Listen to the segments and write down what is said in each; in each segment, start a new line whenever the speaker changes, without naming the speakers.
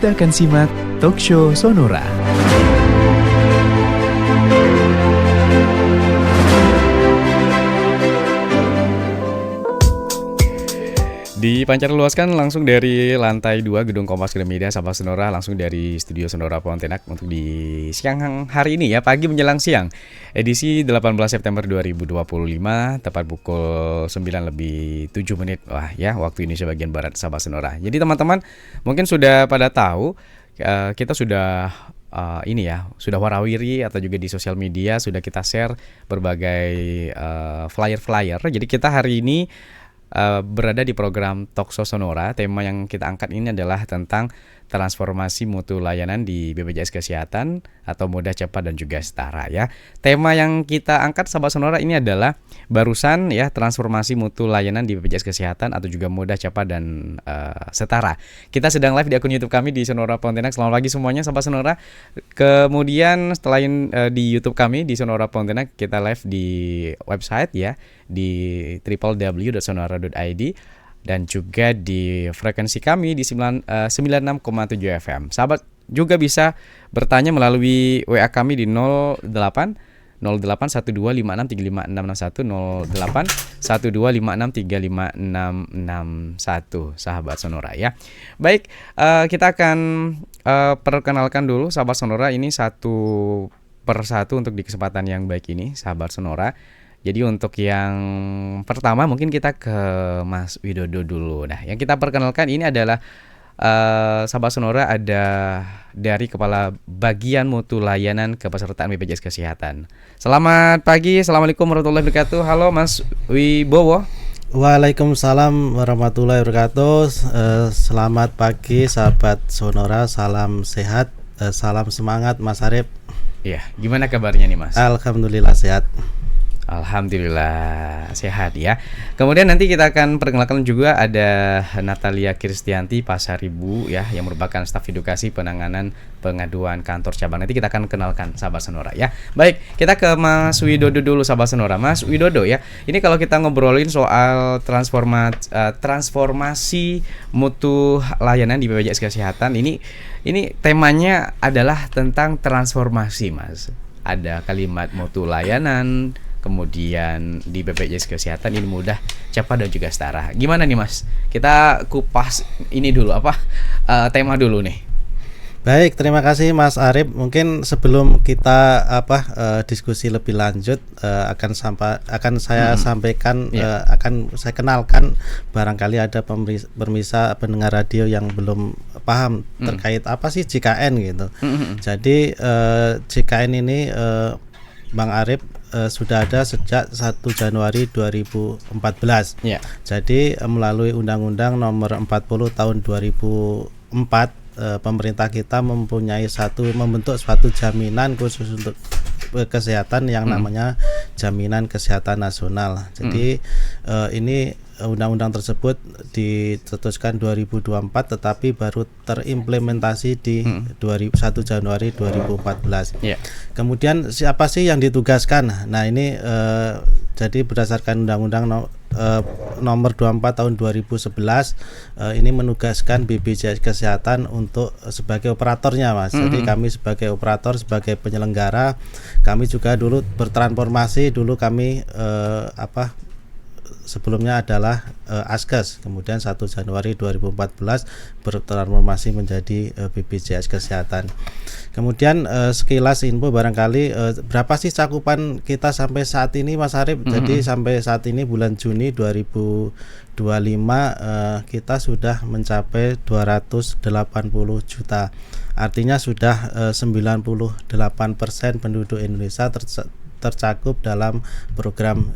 Kita akan simak Talk Show Sonora. Dipancar luaskan langsung dari lantai 2 Gedung Kompas Gramedia Sabah Sonora, langsung dari Studio Sonora Pontianak untuk di siang hari ini ya, pagi menjelang siang. Edisi 18 September 2025, tepat pukul 9 lebih 7 menit. Wah ya, waktu Indonesia bagian Barat Sabah Sonora. Jadi teman-teman mungkin sudah pada tahu, kita sudah ini ya, sudah warawiri atau juga di sosial media sudah kita share berbagai flyer-flyer. Jadi kita hari ini berada di program Talkshow Sonora. Tema yang kita angkat ini adalah tentang transformasi mutu layanan di BPJS Kesehatan atau mudah, cepat, dan juga setara ya. Tema yang kita angkat Sahabat Sonora ini adalah barusan ya, transformasi mutu layanan di BPJS Kesehatan atau juga mudah, cepat, dan setara. Kita sedang live di akun YouTube kami di Sonora Pontianak. Selamat pagi semuanya Sahabat Sonora. Kemudian setelah di YouTube kami di Sonora Pontianak, kita live di website ya, di www.sonora.id, dan juga di frekuensi kami di 96,7 FM. Sahabat juga bisa bertanya melalui WA kami di 08 081256356661 081256356661 Sahabat Sonora ya. Baik, kita akan perkenalkan dulu Sahabat Sonora ini satu persatu untuk di kesempatan yang baik ini Sahabat Sonora. Jadi untuk yang pertama mungkin kita ke Mas Widodo dulu. Nah, yang kita perkenalkan ini adalah Sahabat Sonora, ada dari Kepala Bagian Mutu Layanan Kepesertaan BPJS Kesehatan. Selamat pagi, Assalamualaikum warahmatullahi wabarakatuh. Halo Mas Wibowo.
Waalaikumsalam warahmatullahi wabarakatuh. Selamat pagi sahabat Sonora, salam sehat, salam semangat Mas Arif.
Iya, gimana kabarnya nih Mas?
Alhamdulillah sehat.
Alhamdulillah sehat ya. Kemudian nanti kita akan perkenalkan juga ada Natalia Kristianti Pasaribu ya, yang merupakan staf edukasi penanganan pengaduan kantor cabang. Nanti kita akan kenalkan Sahabat Sonora ya. Baik, kita ke Mas Widodo dulu Sahabat Sonora. Mas Widodo ya, ini kalau kita ngobrolin soal transformasi mutu layanan di BPJS Kesehatan, ini temanya adalah tentang transformasi Mas. Ada kalimat mutu layanan, kemudian di BPJS Kesehatan ini mudah, cepat, dan juga setara. Gimana nih Mas? Kita kupas ini dulu tema dulu nih.
Baik, terima kasih Mas Arif. Mungkin sebelum kita diskusi lebih lanjut, akan saya sampaikan, akan saya kenalkan, barangkali ada pemirsa pendengar radio yang belum paham terkait apa sih JKN gitu. Jadi JKN ini Bang Arif sudah ada sejak 1 Januari 2014.
Yeah.
Jadi melalui Undang-Undang Nomor 40 Tahun 2004, pemerintah kita membentuk suatu jaminan khusus untuk kesehatan yang namanya Jaminan Kesehatan Nasional. Jadi ini undang-undang tersebut dicetuskan 2024, tetapi baru terimplementasi di 1 Januari 2014.
Yeah.
Kemudian siapa sih yang ditugaskan? Nah ini jadi berdasarkan Undang-Undang Nomor 24 Tahun 2011, ini menugaskan BPJS Kesehatan untuk sebagai operatornya Mas. Jadi kami sebagai operator, sebagai penyelenggara, kami juga dulu bertransformasi. Dulu kami sebelumnya adalah Askes, kemudian 1 Januari 2014 bertransformasi menjadi BPJS Kesehatan. Kemudian sekilas info barangkali, berapa sih cakupan kita sampai saat ini Mas Arif? Jadi sampai saat ini bulan Juni 2025 kita sudah mencapai 280 juta. Artinya sudah 98% penduduk Indonesia tercakup dalam program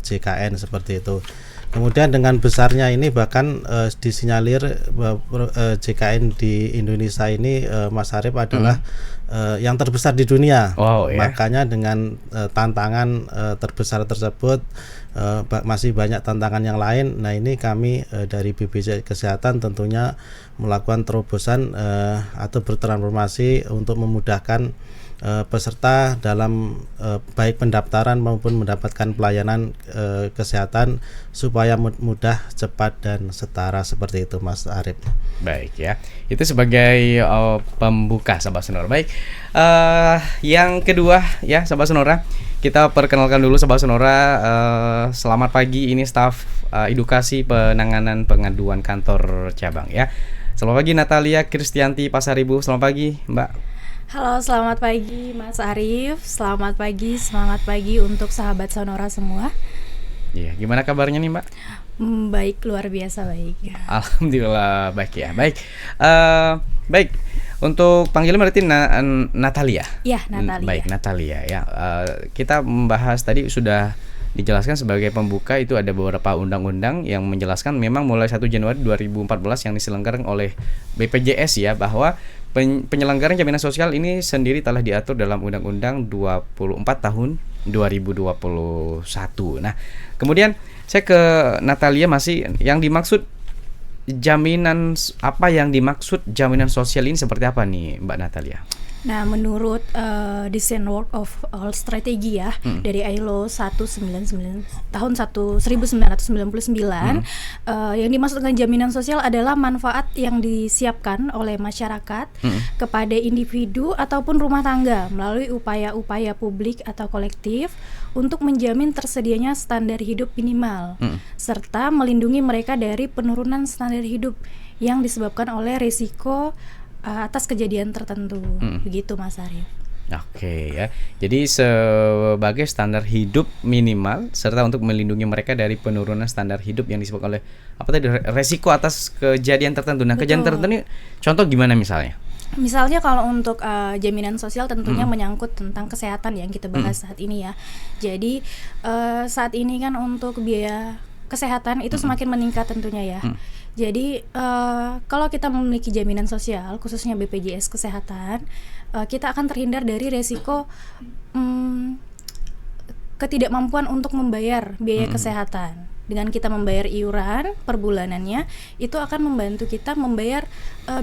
JKN seperti itu. Kemudian dengan besarnya ini bahkan disinyalir JKN di Indonesia ini Mas Arif adalah yang terbesar di dunia.
Wow, ya.
Makanya dengan tantangan terbesar tersebut masih banyak tantangan yang lain. Nah ini kami dari BPJS Kesehatan tentunya melakukan terobosan atau bertransformasi untuk memudahkan peserta dalam baik pendaftaran maupun mendapatkan pelayanan kesehatan supaya mudah, cepat dan setara seperti itu Mas Arif.
Baik ya, itu sebagai pembuka Sahabat Sonora. Baik, yang kedua ya Sahabat Sonora, kita perkenalkan dulu Sahabat Sonora. Selamat pagi, ini staf edukasi penanganan pengaduan kantor cabang ya. Selamat pagi Natalia Kristianti Pasaribu. Selamat pagi Mbak.
Halo, selamat pagi Mas Arif. Selamat pagi, semangat pagi untuk sahabat Sonora semua.
Iya, gimana kabarnya nih Mbak?
Baik, luar biasa baik.
Alhamdulillah baik ya. Baik, baik. Untuk panggilan berarti Natalia.
Ya, Natalia.
Baik, Natalia ya. Kita membahas tadi sudah dijelaskan sebagai pembuka itu ada beberapa undang-undang yang menjelaskan memang mulai 1 Januari 2014 yang diselenggarakan oleh BPJS ya, bahwa penyelenggaraan jaminan sosial ini sendiri telah diatur dalam Undang-Undang 24 tahun 2021. Nah, kemudian saya ke Natalia, masih yang dimaksud jaminan, apa yang dimaksud jaminan sosial ini seperti apa nih Mbak Natalia?
Nah, menurut Design Work of All Strategy ya, dari ILO 199 tahun 1999, yang dimaksud dengan jaminan sosial adalah manfaat yang disiapkan oleh masyarakat kepada individu ataupun rumah tangga melalui upaya-upaya publik atau kolektif untuk menjamin tersedianya standar hidup minimal, serta melindungi mereka dari penurunan standar hidup yang disebabkan oleh risiko atas kejadian tertentu. Begitu Mas Arif.
Oke ya. Jadi sebagai standar hidup minimal serta untuk melindungi mereka dari penurunan standar hidup yang disebabkan oleh apa tadi, resiko atas kejadian tertentu. Nah, kejadian tertentu ini contoh gimana misalnya?
Misalnya kalau untuk jaminan sosial tentunya menyangkut tentang kesehatan yang kita bahas saat ini ya. Jadi saat ini kan untuk biaya kesehatan itu semakin meningkat tentunya ya. Jadi kalau kita memiliki jaminan sosial, khususnya BPJS Kesehatan, kita akan terhindar dari resiko ketidakmampuan untuk membayar biaya kesehatan. Dengan kita membayar iuran per bulanannya, itu akan membantu kita membayar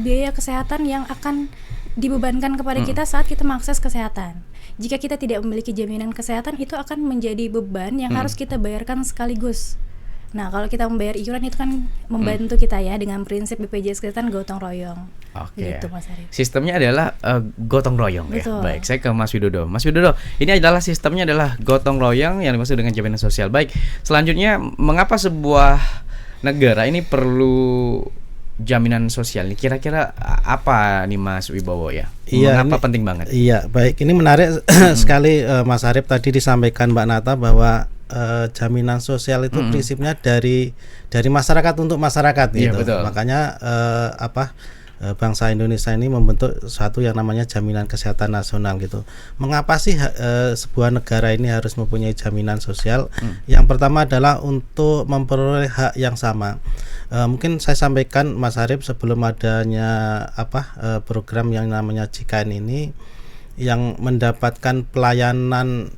biaya kesehatan yang akan dibebankan kepada kita saat kita mengakses kesehatan. Jika kita tidak memiliki jaminan kesehatan, itu akan menjadi beban yang harus kita bayarkan sekaligus. Nah, kalau kita membayar iuran itu kan membantu kita ya, dengan prinsip BPJS Kesehatan gotong royong.
Oke.
Gitu Mas Arif.
Sistemnya adalah gotong royong.
Betul.
Ya. Baik, saya ke Mas Widodo. Mas Widodo, ini adalah sistemnya adalah gotong royong yang dimaksud dengan jaminan sosial. Baik, selanjutnya mengapa sebuah negara ini perlu jaminan sosial? Ini kira-kira apa nih Mas Wibowo ya?
Iya,
mengapa penting banget?
Iya, baik. Ini menarik sekali Mas Arif tadi disampaikan Mbak Nata bahwa jaminan sosial itu prinsipnya dari masyarakat untuk masyarakat
Iya,
gitu.
betul.
Makanya bangsa Indonesia ini membentuk satu yang namanya jaminan kesehatan nasional gitu. Mengapa sih sebuah negara ini harus mempunyai jaminan sosial? Yang pertama adalah untuk memperoleh hak yang sama. Mungkin saya sampaikan Mas Arif, sebelum adanya program yang namanya JKN ini, yang mendapatkan pelayanan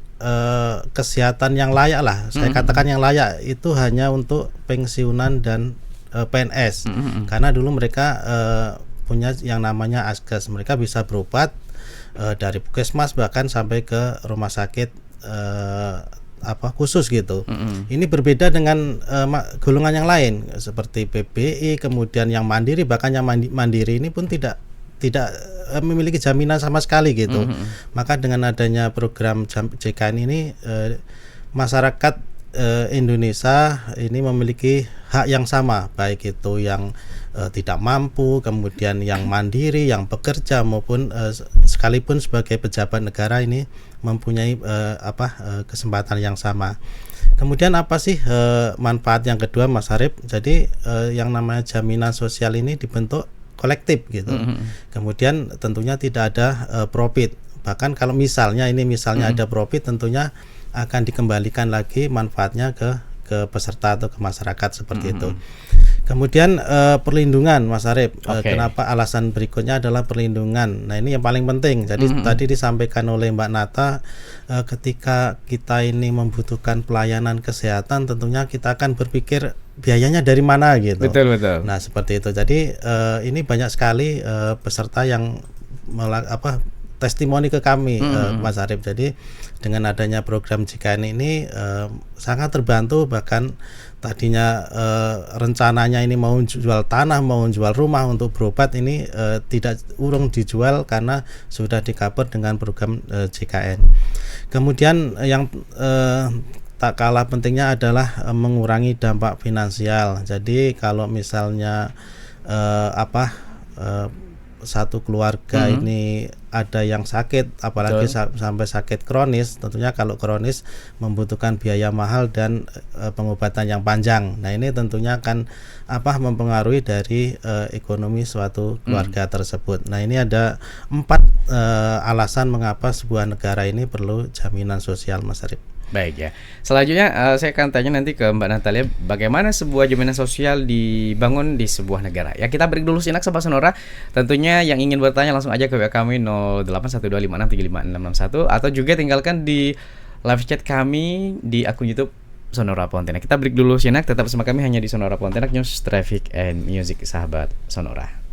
kesehatan yang layak lah, saya katakan yang layak itu hanya untuk pensiunan dan PNS, karena dulu mereka punya yang namanya Asgas, mereka bisa berobat dari puskesmas bahkan sampai ke rumah sakit khusus gitu. Ini berbeda dengan golongan yang lain seperti PBI, kemudian yang mandiri, bahkan yang mandiri ini pun tidak memiliki jaminan sama sekali gitu. Maka dengan adanya program JKN ini masyarakat Indonesia ini memiliki hak yang sama, baik itu yang tidak mampu, kemudian yang mandiri, yang bekerja, maupun sekalipun sebagai pejabat negara ini mempunyai kesempatan yang sama. Kemudian apa sih manfaat yang kedua Mas Arif? Jadi yang namanya jaminan sosial ini dibentuk kolektif gitu. Kemudian tentunya tidak ada profit. Bahkan kalau misalnya ada profit, tentunya akan dikembalikan lagi manfaatnya ke peserta atau ke masyarakat seperti itu. Kemudian perlindungan Mas Arif. Kenapa alasan berikutnya adalah perlindungan. Nah, ini yang paling penting. Jadi tadi disampaikan oleh Mbak Nata, ketika kita ini membutuhkan pelayanan kesehatan, tentunya kita akan berpikir biayanya dari mana gitu.
Betul.
Nah, seperti itu. Jadi ini banyak sekali peserta yang testimoni ke kami, Mas Arif. Jadi dengan adanya program JKN ini sangat terbantu, bahkan tadinya rencananya ini mau jual tanah, mau jual rumah untuk berobat, ini tidak urung dijual karena sudah di-cover dengan program JKN. Kemudian yang tak kalah pentingnya adalah mengurangi dampak finansial. Jadi kalau misalnya satu keluarga ini ada yang sakit, apalagi sampai sakit kronis, tentunya kalau kronis membutuhkan biaya mahal dan pengobatan yang panjang. Nah, ini tentunya akan mempengaruhi dari ekonomi suatu keluarga tersebut. Nah, ini ada 4 alasan mengapa sebuah negara ini perlu jaminan sosial, Mas Arif.
Baik ya. Selanjutnya saya akan tanya nanti ke Mbak Natalia, bagaimana sebuah jaminan sosial dibangun di sebuah negara. Ya, kita break dulu sinak Sobat Sonora. Tentunya yang ingin bertanya langsung aja ke WA kami 081256355661 atau juga tinggalkan di live chat kami di akun YouTube Sonora Pontianak. Kita break dulu sinak, tetap bersama kami hanya di Sonora Pontianak News, Traffic and Music, sahabat Sonora.